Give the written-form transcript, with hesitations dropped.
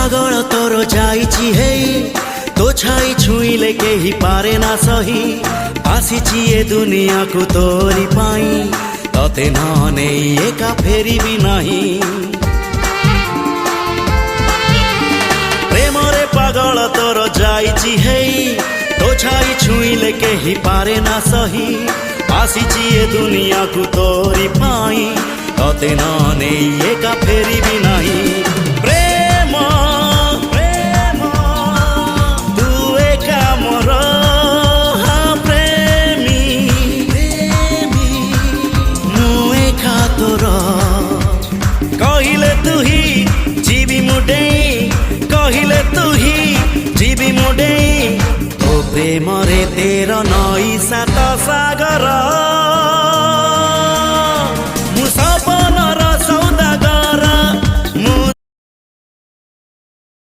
पागल तोर जाइछि हेई तो छाई छुईले केही पारे ना सही आसीछि ए दुनिया को तोरी पाई तते न नेई एका फेरिबी नाही प्रेमरे पागल तोर जाइछि हेई तो छाई छुईले केही पारे ना सही आसीछि ए दुनिया को तोरी पाई तते न नेई एका फेरिबी नाही प्रेम प्रेम तू एका मोर हाँ प्रेमी प्रेमी मु एका तोर कहिले तू ही जीवी मुडे कहिले तू ही जीवी मुडे तो प्रेम रे तेर नई सात सागर।